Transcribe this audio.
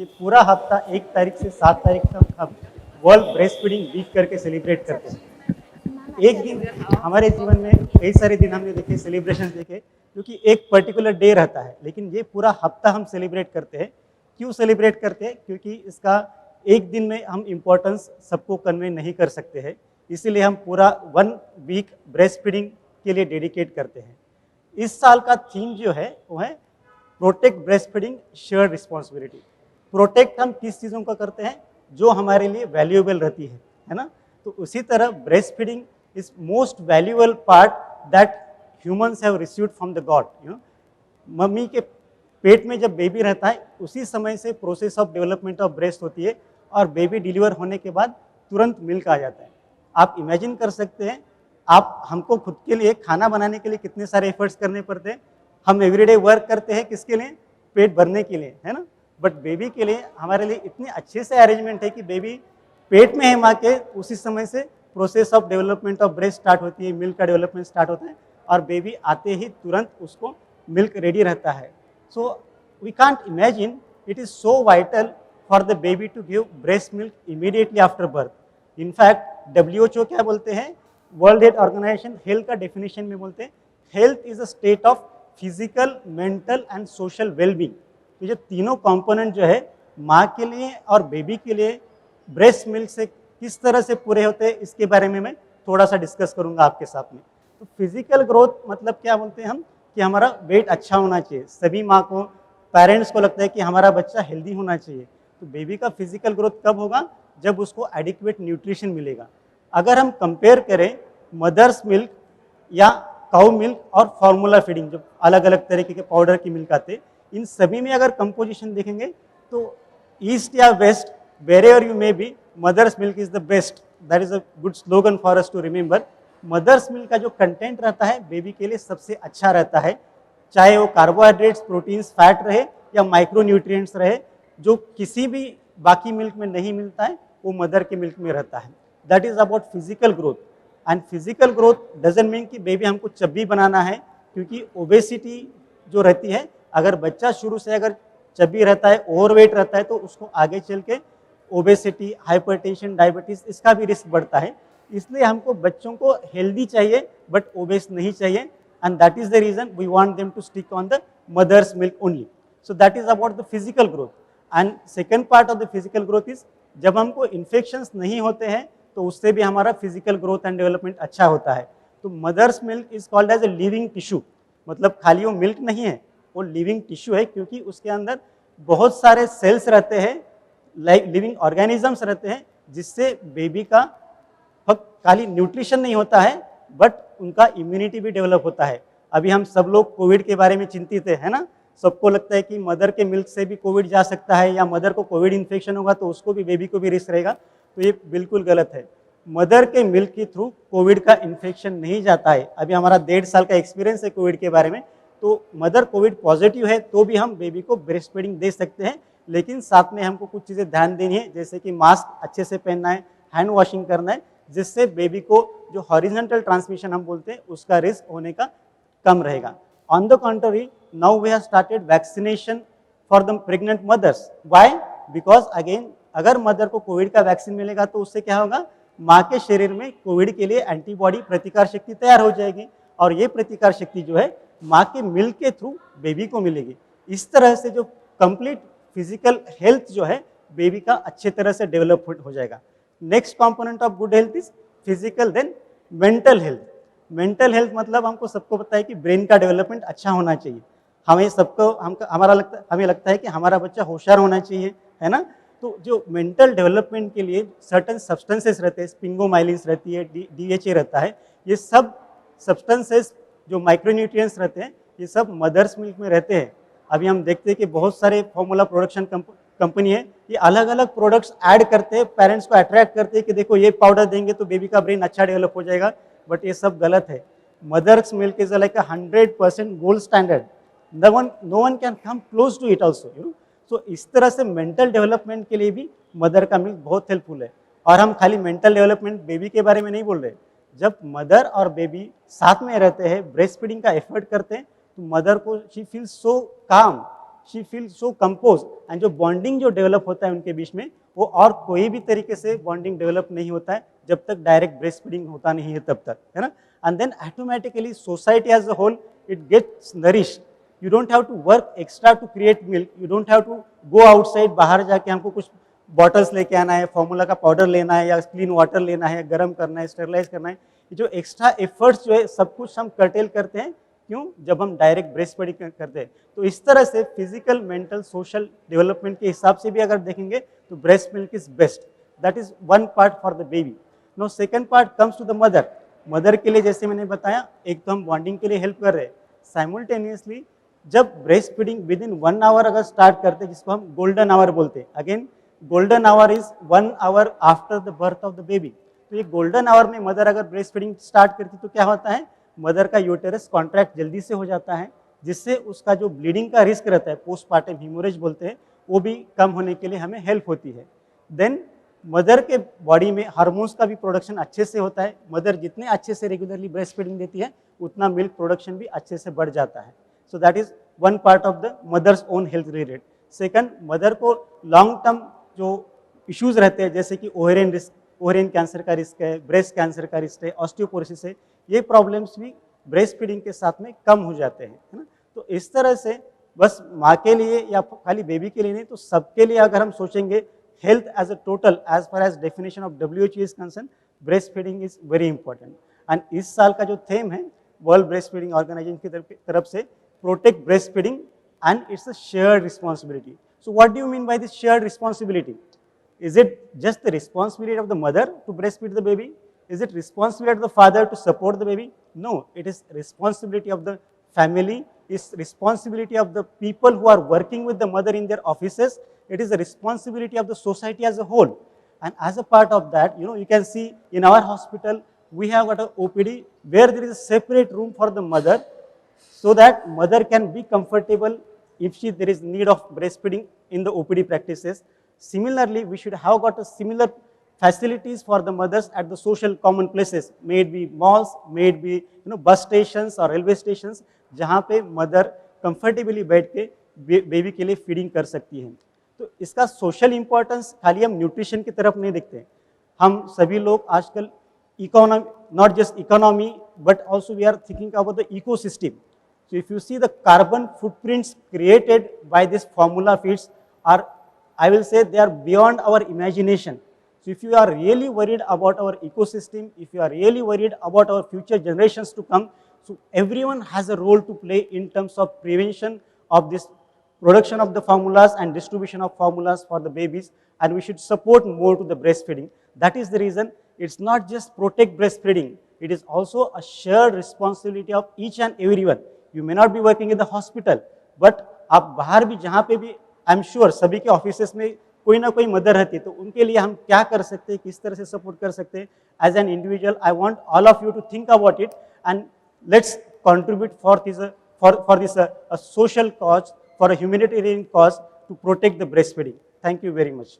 ये पूरा हफ्ता 1 तारीख से 7 तारीख तक हम वर्ल्ड ब्रेस्ट फीडिंग वीक करके सेलिब्रेट करते हैं। एक दिन हमारे जीवन में कई सारे दिन हमने देखे, सेलिब्रेशन देखे, क्योंकि एक पर्टिकुलर डे रहता है, लेकिन ये पूरा हफ्ता हम सेलिब्रेट करते हैं। क्यों सेलिब्रेट करते हैं? क्योंकि इसका एक दिन में हम इम्पोर्टेंस सबको कन्वे नहीं कर सकते हैं, इसीलिए हम पूरा 1 वीक ब्रेस्ट फीडिंग के लिए डेडिकेट करते हैं। इस साल का थीम जो है वो है protect breast feeding shared responsibility. Protect हम किस चीज़ों का करते हैं? जो हमारे लिए वैल्यूएबल रहती है ना? तो उसी तरह breast feeding is most valuable part that humans have received from the God. Mummy के पेट में जब बेबी रहता है उसी समय से process of development of breast होती है और बेबी डिलीवर होने के बाद तुरंत मिल्क आ जाता है। आप इमेजिन कर सकते हैं, आप हमको खुद के लिए खाना बनाने के लिए कितने सारे एफर्ट्स करने पड़ते हैं। हम एवरीडे वर्क करते हैं किसके लिए? पेट भरने के लिए, है ना? बट बेबी के लिए हमारे लिए इतने अच्छे से अरेंजमेंट है कि बेबी पेट में है माँ के, उसी समय से process of development of breast start होती है, मिल्क का डेवलपमेंट स्टार्ट होता है और बेबी आते ही तुरंत उसको मिल्क रेडी रहता है। So we can't imagine, it is so vital for the baby to give breast milk immediately after birth. In fact WHO क्या बोलते हैं? वर्ल्ड हेल्थ ऑर्गेनाइजेशन हेल्थ का डेफिनेशन में बोलते हैं, health is a state of physical, mental and social wellbeing. ये जो तीनों कंपोनेंट जो है माँ के लिए और बेबी के लिए ब्रेस्ट मिल्क से किस तरह से पूरे होते हैं, इसके बारे में मैं थोड़ा सा डिस्कस करूंगा आपके साथ में। तो फिजिकल ग्रोथ मतलब क्या बोलते हैं हम? कि हमारा वेट अच्छा होना चाहिए। सभी माँ को, पेरेंट्स को लगता है कि हमारा बच्चा हेल्दी होना चाहिए। तो बेबी का फिजिकल ग्रोथ कब होगा? जब उसको एडिक्वेट न्यूट्रिशन मिलेगा। अगर हम कंपेयर करें मदर्स मिल्क या काउ मिल्क और फार्मूला फीडिंग, जो अलग अलग तरीके के पाउडर की मिल्क आते, इन सभी में अगर कंपोजिशन देखेंगे तो ईस्ट या west, wherever you may be, mother's milk is the best. That is a good slogan for us to remember. Mother's milk का जो कंटेंट रहता है बेबी के लिए सबसे अच्छा रहता है, चाहे वो कार्बोहाइड्रेट्स, प्रोटीन्स, फैट रहे या माइक्रो न्यूट्रिएंट्स रहे, जो किसी भी बाकी मिल्क में नहीं मिलता है वो मदर के मिल्क में रहता है। That is about physical growth. And physical growth doesn't mean कि बेबी हमको चब्बी बनाना है, क्योंकि ओबेसिटी जो रहती है, अगर बच्चा शुरू से अगर चब्बी रहता है, ओवरवेट रहता है, तो उसको आगे चल के ओबेसिटी, हाइपरटेंशन, डायबिटीज, इसका भी रिस्क बढ़ता है। इसलिए हमको बच्चों को हेल्दी चाहिए बट ओबेस नहीं चाहिए, and that is the reason we want them to stick on the mother's milk only. So that is about the physical growth. And second part of the physical growth is, जब हमको infections नहीं होते हैं तो उससे भी हमारा physical growth and development अच्छा होता है। तो mother's milk is called as a living tissue. मतलब खाली वो मिल्क नहीं है, वो लिविंग टिश्यू है, क्योंकि उसके अंदर बहुत सारे सेल्स रहते हैं, लिविंग ऑर्गेनिजम्स रहते हैं, जिससे बेबी का फक्त खाली न्यूट्रिशन नहीं होता है बट उनका इम्यूनिटी भी डेवलप होता है। अभी हम सब लोग कोविड के बारे में चिंतित है ना? सबको लगता है कि मदर के मिल्क से भी कोविड जा सकता है, या मदर को कोविड इन्फेक्शन होगा तो उसको भी, बेबी को भी रिस्क रहेगा। तो ये बिल्कुल गलत है। मदर के मिल्क के थ्रू कोविड का इन्फेक्शन नहीं जाता है। अभी हमारा 1.5 साल का एक्सपीरियंस है कोविड के बारे में। तो मदर कोविड पॉजिटिव है तो भी हम बेबी को ब्रेस्ट फीडिंग दे सकते हैं, लेकिन साथ में हमको कुछ चीज़ें ध्यान देनी है, जैसे कि मास्क अच्छे से पहनना है, हैंड वॉशिंग करना है, जिससे बेबी को जो हॉरिजॉन्टल ट्रांसमिशन हम बोलते हैं उसका रिस्क होने का कम रहेगा। On the contrary, now we have started vaccination for the pregnant mothers. Why? Because again, अगर मदर को कोविड का वैक्सीन मिलेगा तो उससे क्या होगा? माँ के शरीर में कोविड के लिए एंटीबॉडी, प्रतिकार शक्ति तैयार हो जाएगी, और ये प्रतिकार शक्ति जो है माँ के मिल्क के थ्रू बेबी को मिलेगी। इस तरह से जो कंप्लीट फिजिकल हेल्थ जो है बेबी का अच्छे तरह से डेवलप हो जाएगा। Next component of good health is physical, then mental health. Mental health मतलब हमको सबको पता है कि ब्रेन का डेवलपमेंट अच्छा होना चाहिए। हमें सबको हमें लगता है कि हमारा बच्चा होशियार होना चाहिए, है ना? तो जो मेंटल डेवलपमेंट के लिए सर्टन सब्सटेंसेस रहते हैं, स्पिंगोमाइलिन्स रहती है, DHA रहता है, ये सब सब्सटेंसेस जो माइक्रोन्यूट्रिएंट्स रहते हैं, ये सब मदर्स मिल्क में रहते हैं। अभी हम देखते हैं कि बहुत सारे फॉर्मूला प्रोडक्शन कंपनी है, ये अलग अलग प्रोडक्ट्स ऐड करते हैं, पेरेंट्स को अट्रैक्ट करते हैं कि देखो ये पाउडर देंगे तो बेबी का ब्रेन अच्छा डेवलप हो जाएगा, बट ये सब गलत है। Mother's milk is like 100% gold standard. no one can come close to it also, you know. So इस तरह से मेंटल डेवलपमेंट के लिए भी मदर का मिल्क बहुत हेल्पफुल है। और हम खाली मेंटल डेवलपमेंट बेबी के बारे में नहीं बोल रहे, जब मदर और बेबी साथ में रहते हैं, ब्रेस्ट फीडिंग का एफर्ट करते हैं, तो मदर को शी फील सो काम, she feel so compose, and जो बॉन्डिंग जो डेवलप होता है उनके बीच में, वो और कोई भी तरीके से बॉन्डिंग डेवलप नहीं होता है जब तक डायरेक्ट ब्रेस्ट फीडिंग होता नहीं है तब तक, है ना. And then automatically society as a whole it gets nourished. You don't have to work extra to create milk, you don't have to go outside, बाहर जाके हमको कुछ बॉटल्स लेके आना है, फॉर्मूला का पाउडर लेना है, या क्लीन वाटर लेना है, गर्म करना है, स्टेरलाइज करना है. जो एक्स्ट्रा एफर्ट्स जो है सब कुछ हम कर्टेल करते हैं. क्यों? जब हम डायरेक्ट ब्रेस्ट फीडिंग करते हैं. तो इस तरह से फिजिकल, मेंटल, सोशल डेवलपमेंट के हिसाब से भी अगर देखेंगे तो breast milk is best. That is one part for the baby. No second part comes to the mother. Mother के लिए जैसे मैंने बताया, एक तो हम बॉन्डिंग के लिए हेल्प कर रहे हैं, साइमल्टेनियसली जब breast feeding within 1 hour अगर स्टार्ट करते हैं, जिसको हम गोल्डन आवर बोलते हैं. Again golden hour is 1 hour after the birth of the baby. तो ये गोल्डन आवर में मदर अगर ब्रेस्ट फीडिंग स्टार्ट करती तो क्या होता है, मदर का यूटेरस कॉन्ट्रैक्ट जल्दी से हो जाता है, जिससे उसका जो ब्लीडिंग का रिस्क रहता है, पोस्टपार्टम हीमोरेज बोलते हैं, वो भी कम होने के लिए हमें हेल्प होती है. देन मदर के बॉडी में हार्मोन्स का भी प्रोडक्शन अच्छे से होता है. मदर जितने अच्छे से रेगुलरली ब्रेस्ट फीडिंग देती है उतना मिल्क प्रोडक्शन भी अच्छे से बढ़ जाता है. So that is one part of the mother's own health related. Second, mother को लॉन्ग टर्म जो इश्यूज रहते हैं, जैसे कि ओवेरियन रिस्क, ओवेरियन कैंसर का रिस्क है, ब्रेस्ट कैंसर का रिस्क है, ऑस्टियोपोरोसिस है, ये प्रॉब्लम्स भी ब्रेस्ट फीडिंग के साथ में कम हो जाते हैं, है ना. तो इस तरह से बस माँ के लिए या खाली बेबी के लिए नहीं, तो सबके लिए अगर हम सोचेंगे health as a total, as far as definition of WHO is concern, breast feeding is very important. And इस साल का जो थीम है वर्ल्ड ब्रेस्ट फीडिंग ऑर्गेनाइजेशन की तरफ से, protect breast feeding and it's a shared responsibility. So what do you mean by this shared responsibility? Is it just the responsibility of the mother to breastfeed the baby? Is it responsibility of the father to support the baby? No, it is responsibility of the family, it's responsibility of the people who are working with the mother in their offices, it is the responsibility of the society as a whole. And as a part of that, you can see in our hospital, we have got a OPD where there is a separate room for the mother, so that mother can be comfortable if there is need of breastfeeding in the OPD practices. Similarly, we should have got a similar facilities for the mothers at the social common places, may it be malls, may it be bus stations or railway stations, जहाँ पे mother comfortably बैठ के baby के लिए feeding कर सकती है. तो इसका सोशल इंपॉर्टेंस खाली हम न्यूट्रिशन की तरफ नहीं देखते हैं. हम सभी लोग आजकल economy, not just economy, but also we are thinking about the ecosystem. So if you see the carbon footprints created by this formula feeds are, I will say, they are beyond our imagination. So if you are really worried about our ecosystem, if you are really worried about our future generations to come, so everyone has a role to play in terms of prevention of this production of the formulas and distribution of formulas for the babies, and we should support more to the breastfeeding. That is the reason it's not just protect breastfeeding, it is also a shared responsibility of each and everyone. You may not be working in the hospital, but आप बाहर भी जहाँ पे भी, I am sure सभी के offices में कोई ना कोई मदर रहती है, तो उनके लिए हम क्या कर सकते हैं, किस तरह से सपोर्ट कर सकते हैं. As an individual, I want all of you to think about it and let's contribute for this a social cause, for a humanitarian cause to protect the breastfeeding. Thank you very much.